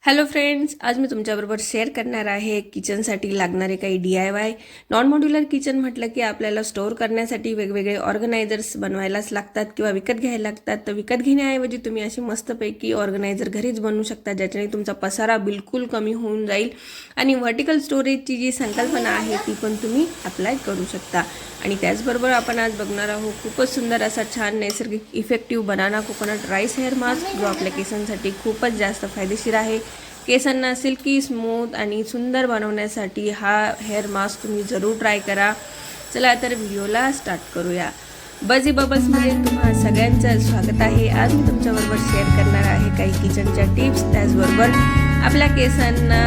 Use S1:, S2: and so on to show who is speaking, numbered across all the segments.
S1: Hello friends, आज मी तुमच्याबरोबर share करणार आहे किचनसाठी लागणारे काही DIY. नॉन मॉड्युलर किचन म्हटलं की आपल्याला स्टोअर करण्यासाठी वेगवेगळे ऑर्गनायझर्स बनवायलाच लागतात किंवा विकत घ्यायला लागतात. तर विकत घेण्याऐवजी तुम्ही अशी मस्तपैकी ऑर्गनायझर घरीच बनवू शकता, ज्याच्याने तुमचा पसारा बिलकुल कमी होऊन जाईल आणि व्हर्टिकल स्टोरेजची जी संकल्पना आहे ती पण तुम्ही अप्लाय करू शकता. आणि त्याचबरोबर आपण आज बघणार आहोत खूपच सुंदर असा छान नैसर्गिक effective banana coconut rice hair mask, जो आपल्या केसांसाठी खूपच जास्त फायदेशीर आहे. केसांना सिल्की, स्मूथ आणि सुंदर बनवण्यासाठी हा हेअर मास्क तुम्ही जरूर ट्राय करा. चला तर व्हिडिओला स्टार्ट करूया. बझी बबल्समध्ये तुम्हा सगळ्यांचं स्वागत आहे. आज मी तुमच्याबरोबर शेअर करणार आहे काही किचनच्या टिप्स. त्याचबरोबर आपल्या केसांना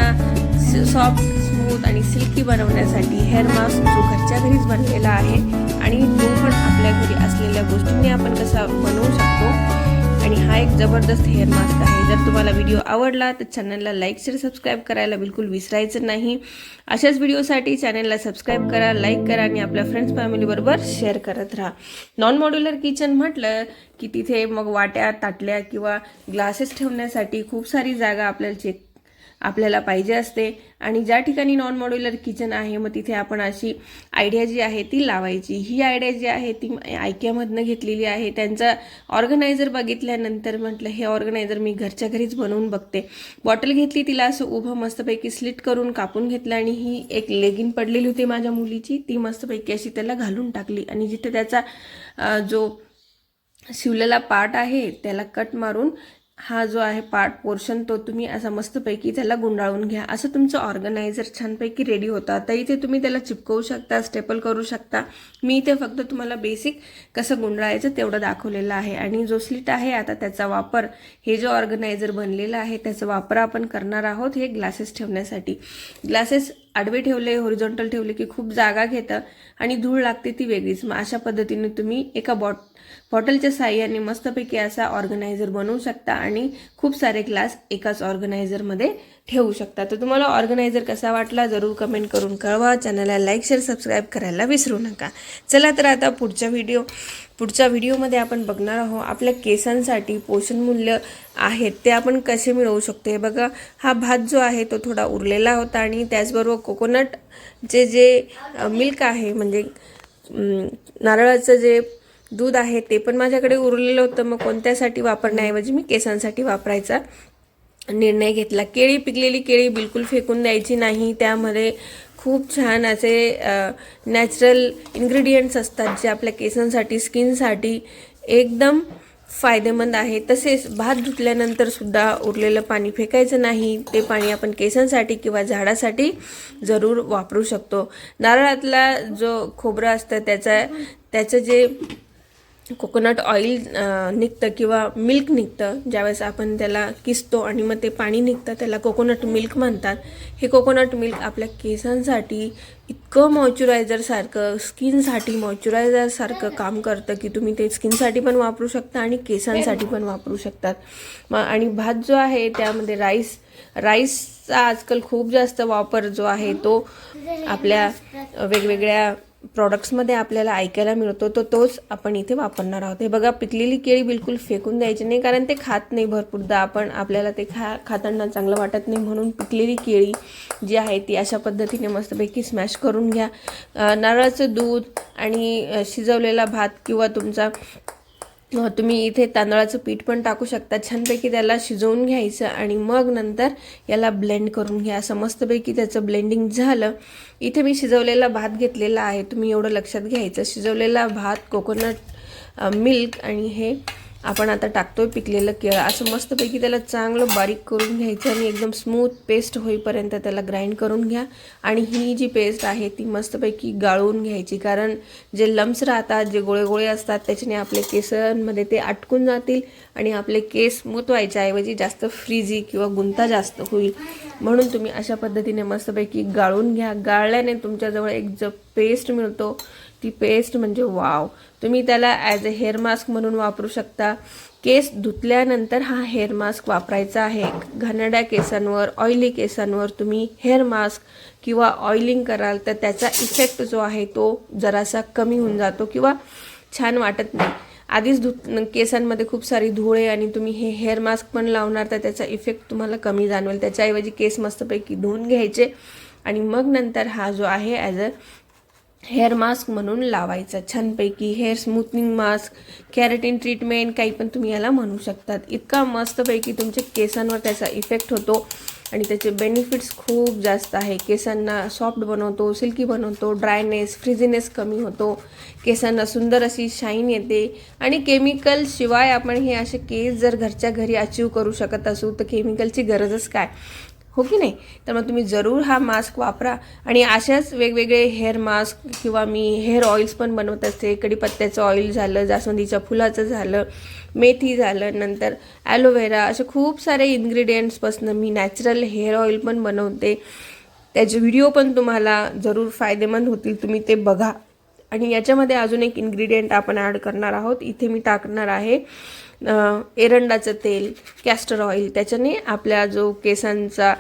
S1: सॉफ्ट, स्मूथ आणि सिल्की बनवण्यासाठी हेअर मास्क जो घरच्या घरीच बनलेला आहे आणि तो पण आपल्या घरी असलेल्या गोष्टींनी आपण कसा बनवू शकतो. आणि हा एक जबरदस्त हेअर मास्क आहे. जर तुम्हाला व्हिडिओ आवडला तर चॅनलला लाईक, शेअर, सबस्क्राईब करायला बिलकुल विसरायचं नाही. अशाच व्हिडिओसाठी चॅनलला सबस्क्राईब करा, लाईक करा आणि आपल्या फ्रेंड्स फॅमिलीबरोबर शेअर करत राहा. नॉन मॉड्युलर किचन म्हटलं की तिथे मग वाट्या, ताटल्या किंवा ग्लासेस ठेवण्यासाठी खूप सारी जागा आपल्याला पाहिजे असते. आणि ज्या ठिकाणी नॉन मॉड्युलर किचन आहे मग तिथे आपण अशी आयडिया जी आहे ती लावायची. ही आयडिया जी आहे ती IKEAमधनं घेतलेली आहे. त्यांचा ऑर्गनायझर बघितल्यानंतर म्हटलं हे ऑर्गनायझर मी घरच्या घरीच बनवून बघते. बॉटल घेतली, तिला असं उभं मस्तपैकी स्लिट करून कापून घेतलं आणि ही एक लेगिन पडलेली होती माझ्या मुलीची, ती मस्तपैकी अशी त्याला घालून टाकली आणि जिथे त्याचा जो शिवलेला पार्ट आहे त्याला कट मारून हा जो आहे पार्ट पोर्शन तो तुम्ही असा मस्तपैकी त्याला गुंडाळून घ्या. असं तुमचं ऑर्गनायझर छानपैकी रेडी होतं. आता इथे तुम्ही त्याला चिपकवू शकता, स्टेपल करू शकता. मी इथे फक्त तुम्हाला बेसिक कसं गुंडाळायचं तेवढं दाखवलेलं आहे. आणि जो स्लिट आहे आता त्याचा वापर, हे जो ऑर्गनायझर बनलेलं आहे त्याचा वापर आपण करणार आहोत हे ग्लासेस ठेवण्यासाठी. ग्लासेस आडवे ठेवले, होरिझॉन्टल ठेवले की खूप जागा घेतं आणि धूळ लागते ती वेगळीच. मग अशा पद्धतीने तुम्ही एका बॉटलच्या साह्याने मस्तपैकी असा ऑर्गनायझर बनवू शकता आणि खूप सारे ग्लास एकाच ऑर्गनायझरमध्ये ठेवू शकता. तर तुम्हाला ऑर्गनायझर कसा वाटला जरूर कमेंट करून कळवा. चॅनलला लाईक, शेअर, सबस्क्राईब करायला विसरू नका. चला तर आता पुढच्या व्हिडिओमध्ये आपण बघणार आहोत आपल्या केसांसाठी पोषण मूल्य आहेत ते आपण कसे मिळवू शकतो. हे बघा, हा भात जो आहे तो थोडा उरलेला होता आणि त्याचबरोबर कोकोनटचे जे मिल्क आहे म्हणजे नारळाचं जे दूध आहे ते पण माझ्याकडे उरलेलं होतं. मग कोणत्यासाठी वापरण्याऐवजी मी केसांसाठी वापरायचा निर्णय घेतला. पिकलेली केळी बिलकुल फेकून द्यायची नाही. त्यामध्ये खूप छान असे नॅचरल इन्ग्रेडियंट्स असतात जे आपल्या केसांसाठी, स्किनसाठी एकदम फायदेमंद आहे. तसेच भात धुतल्यानंतर सुद्धा उरलेलं पाणी फेकायचं नाही. ते पाणी आपण केसांसाठी किंवा झाडासाठी जरूर वापरू शकतो. नारळातला जो खोबरं असतं त्याचं जे कोकोनट ऑइल निघतं किंवा मिल्क निघतं, ज्यावेळेस आपण त्याला किसतो आणि मग ते पाणी निघतं त्याला कोकोनट मिल्क म्हणतात. हे कोकोनट मिल्क आपल्या केसांसाठी इतकं मॉइश्चरायझरसारखं, स्किनसाठी मॉइश्चरायझरसारखं काम करतं की तुम्ही ते स्किनसाठी पण वापरू शकता आणि केसांसाठी पण वापरू शकतात. आणि भात जो आहे त्यामध्ये राईसचा आजकाल खूप जास्त वापर जो आहे तो आपल्या वेगवेगळ्या प्रॉडक्ट्समध्ये आपल्याला ऐकायला मिळतो. तोच आपण इथे वापरणार आहोत. हे बघा, पिकलेली केळी बिलकुल फेकून द्यायची नाही, कारण ते खात नाही भरपूरदा आपण, आपल्याला ते खाताना चांगलं वाटत नाही. म्हणून पिकलेली केळी जी आहे ती अशा पद्धतीने मस्तपैकी स्मॅश करून घ्या. नारळाचं दूध आणि शिजवलेला भात किंवा तुम्ही इथे तांदळाचं पीठ पण टाकू शकता. छानपैकी त्याला शिजवून घ्यायचं आणि मग नंतर याला ब्लेंड करून घ्या. असं मस्तपैकी त्याचं ब्लेंडिंग झालं. इथे मी शिजवलेला भात घेतलेला आहे, तुम्ही एवढं लक्षात घ्यायचं. शिजवलेला भात, कोकोनट मिल्क आणि हे आपण आता टाकतोय पिकलेलं केळं. असं मस्तपैकी त्याला चांगलं बारीक करून घ्यायचं आणि एकदम स्मूथ पेस्ट होईपर्यंत त्याला ग्राइंड करून घ्या. आणि ही जी पेस्ट आहे ती मस्तपैकी गाळून घ्यायची, कारण जे लम्स राहतात, जे गोळे असतात त्याच्याने आपले केसांमध्ये ते अटकून जातील आणि आपले केस स्मूथ व्हायच्याऐवजी जास्त फ्रीजी किंवा गुंता जास्त होईल. म्हणून तुम्ही अशा पद्धतीने मस्तपैकी गाळून घ्या. गाळल्याने तुमच्याजवळ एक जो पेस्ट मिळतो ती पेस्ट म्हणजे वाव. तुम्ही त्याला ॲज अ हेअर मास्क म्हणून वापरू शकता. केस धुतल्यानंतर हा हेअर मास्क वापरायचा आहे. घाणेरड्या केसांवर, ऑइली केसांवर तुम्ही हेअर मास्क किंवा ऑइलिंग कराल तर त्याचा इफेक्ट जो आहे तो जरासा कमी होऊन जातो किंवा छान वाटत नाही. आधीच केसांमध्ये खूप सारी धूळ आहे आणि तुम्ही हे हेअर मास्क पण लावणार तर त्याचा इफेक्ट तुम्हाला कमी जाणवेल. त्याच्याऐवजी केस मस्तपैकी धुवून घ्यायचे आणि मग नंतर हा जो आहे ॲज अ हेअर मास्क म्हणून लावायचा. छानपैकी हेअर स्मूथनिंग मास्क, कॅरेटिन ट्रीटमेंट काही पण तुम्ही याला म्हणू शकतात. इतका मस्तपैकी तुमच्या केसांवर त्याचा इफेक्ट होतो आणि त्याचे बेनिफिट्स खूप जास्त आहे. केसांना सॉफ्ट बनवतो, सिल्की बनवतो, ड्रायनेस फ्रिझीनेस कमी होतो, केसांना सुंदर अशी शाईन येते आणि केमिकल शिवाय आपण हे असे केस जर घरच्या घरी अचीव करू शकत असू तर केमिकलची गरजच काय, हो की नाही. तर मग तुम्ही जरूर हा मास्क वापरा. आणि अशाच वेगवेगळे हेअर मास्क किंवा मी हेअर ऑइल्स पण बनवत असते. कढीपत्त्याचं ऑइल झालं, जास्वंदीच्या फुलाचं झालं, मेथी झालं, नंतर ॲलोवेरा, असे खूप सारे इन्ग्रेडियंट्सपासून मी नॅचरल हेअर ऑइल पण बनवते. त्याचे व्हिडिओ पण तुम्हाला जरूर फायदेमंद होतील, तुम्ही ते बघा. आणि याच्यामध्ये अजून एक इन्ग्रेडियंट आपण ॲड करणार आहोत. इथे मी टाकणार आहे एरंडाचं तेल, कॅस्टर ऑइल. त्याच्याने आपल्या जो केसांचा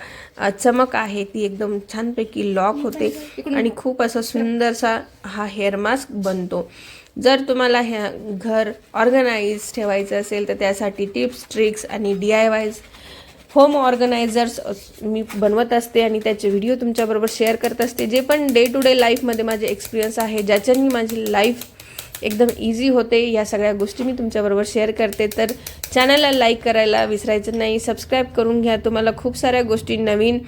S1: चमक आहे ती एकदम छानपैकी लॉक होते आणि खूप असा सुंदरसा हा हेअर मास्क बनतो. जर तुम्हाला ह्या घर ऑर्गनाइज ठेवायचं असेल तर त्यासाठी टिप्स, ट्रिक्स आणि DIYs होम ऑर्गनायझर्स मी बनवत असते आणि त्याचे व्हिडिओ तुमच्याबरोबर शेअर करत असते. जे पण डे टू डे लाईफमध्ये माझे एक्सपिरियन्स आहे, ज्याच्यानी माझी लाईफ एकदम इझी होते, या सगळ्या गोष्टी मी तुमच्याबरोबर शेअर करते. तर चॅनलला लाईक करायला विसरायचं नाही, सबस्क्राईब करून घ्या. तुम्हाला खूप साऱ्या गोष्टी नवीन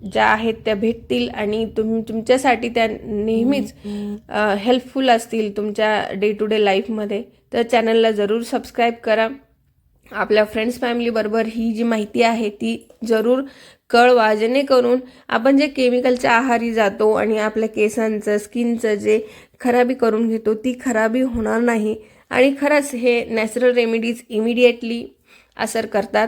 S1: ज्या आहेत त्या भेटतील आणि तुमच्यासाठी त्या नेहमीच हेल्पफुल असतील तुमच्या डे टू डे लाईफमध्ये. तर चॅनलला जरूर सबस्क्राईब करा. आपल्या फ्रेंड्स फॅमिलीबरोबर ही जी माहिती आहे ती जरूर कळवा, जेणेकरून आपण जे केमिकलच्या आहारी जातो आणि आपल्या केसांचं, स्किनचं जे खराबी करून घेतो ती खराबी होणार नाही. आणि खरंच हे नॅचरल रेमेडीज इमिडिएटली असर करतात.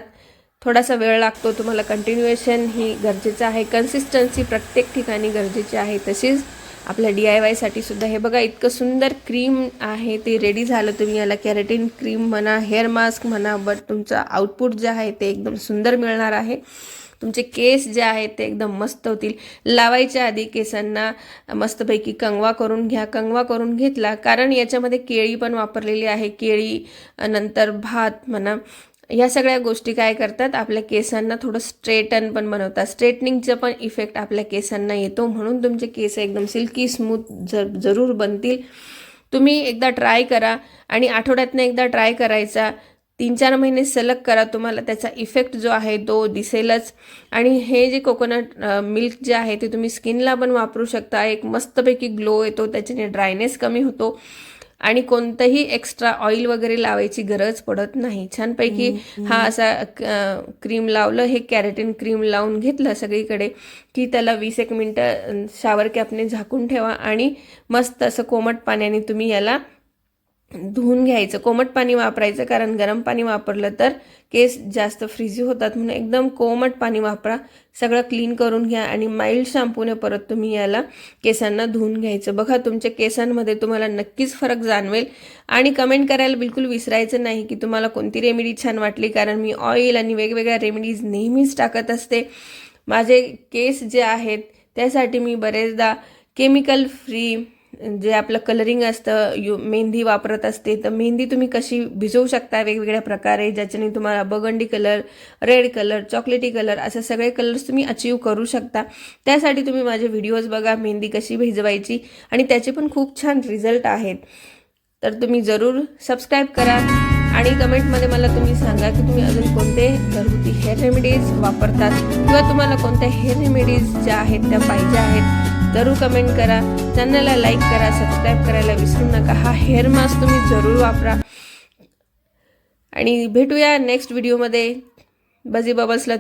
S1: थोडासा वेळ लागतो, तुम्हाला कंटिन्युएशन ही गरजेचं आहे, कन्सिस्टन्सी प्रत्येक ठिकाणी गरजेची आहे. तशीच आपल्या DIYसाठी सुद्धा हे बघा इतकं सुंदर क्रीम आहे ते रेडी झालं. तुम्ही याला कॅरेटिन क्रीम म्हणा, हेअर मास्क म्हणा, बट तुमचं आउटपुट जे आहे ते एकदम सुंदर मिळणार आहे. तुमचे केस जे आहेत ते एकदम मस्त होतील. लावायच्या आधी केसांना मस्तपैकी कंगवा करून घ्या. कंगवा करून घेतला कारण याच्यामध्ये केळी पण वापरलेली आहे. केळी नंतर भात म्हणा, या सगळ्या गोष्टी काय करतात आपल्या केसांना थोडं स्ट्रेटन पण बनवतात. स्ट्रेटनिंगचं पण इफेक्ट आपल्या केसांना येतो, म्हणून तुमचे केस एकदम सिल्की स्मूथ जरूर बनतील. तुम्ही एकदा ट्राय करा आणि आठवड्यातनं एकदा ट्राय करायचा. 3-4 महिने सलग करा, तुम्हाला त्याचा इफेक्ट जो आहे तो दिसेलच. आणि हे जे कोकोनट मिल्क जे आहे ते तुम्ही स्किनला पण वापरू शकता. एक मस्तपैकी ग्लो येतो, त्याच्याने ड्रायनेस कमी होतो आणि कोणतंही एक्स्ट्रा ऑइल वगैरे लावायची गरज पडत नाही. छानपैकी हा असा क्रीम लावलं, हे कॅरेटिन क्रीम लावून घेतलं सगळीकडे की त्याला 20-1 मिनटं शावर कॅपने झाकून ठेवा आणि मस्त असं कोमट पाण्याने तुम्ही याला धुवून घ्यायचं. कोमट पाणी वापरायचं कारण गरम पाणी वापरलं तर केस जास्त फ्रीझी होतात, म्हणून एकदम कोमट पाणी वापरा. सगळं क्लीन करून घ्या आणि माइल्ड शॅम्पूने परत तुम्ही याला केसांना धुवून घ्यायचं. बघा तुमच्या केसांमध्ये तुम्हाला नक्कीच फरक जाणवेल. आणि कमेंट करायला बिलकुल विसरायचं नाही की तुम्हाला कोणती रेमेडी छान वाटली, कारण मी ऑइल आणि वेगवेगळ्या रेमेडीज नेहमीच टाकत असते. माझे केस जे आहेत त्यासाठी मी बरेचदा केमिकल फ्री जे आपलं कलरिंग असतं, मेहंदी वापरत असते. तर मेहंदी तुम्ही कशी भिजवू शकता वेगवेगळ्या प्रकारे, ज्याच्याने तुम्हाला बगंडी कलर, रेड कलर, चॉकलेटी कलर असे सगळे कलर्स तुम्ही अचीव करू शकता. त्यासाठी तुम्ही माझे व्हिडिओज बघा, मेहंदी कशी भिजवायची, आणि त्याचे पण खूप छान रिझल्ट आहेत. तर तुम्ही जरूर सबस्क्राईब करा आणि कमेंटमध्ये मला तुम्ही सांगा की तुम्ही अजून कोणते घरगुती हेअर रेमेडीज वापरतात किंवा तुम्हाला कोणत्या हेअर रेमेडीज ज्या आहेत त्या पाहिजे आहेत. जरूर कमेंट करा. चॅनलला लाईक करा, सबस्क्राईब करायला विसरू नका. हा हेअर मास्क तुम्ही जरूर वापरा आणि भेटूया नेक्स्ट व्हिडिओमध्ये. बजी बबल्सला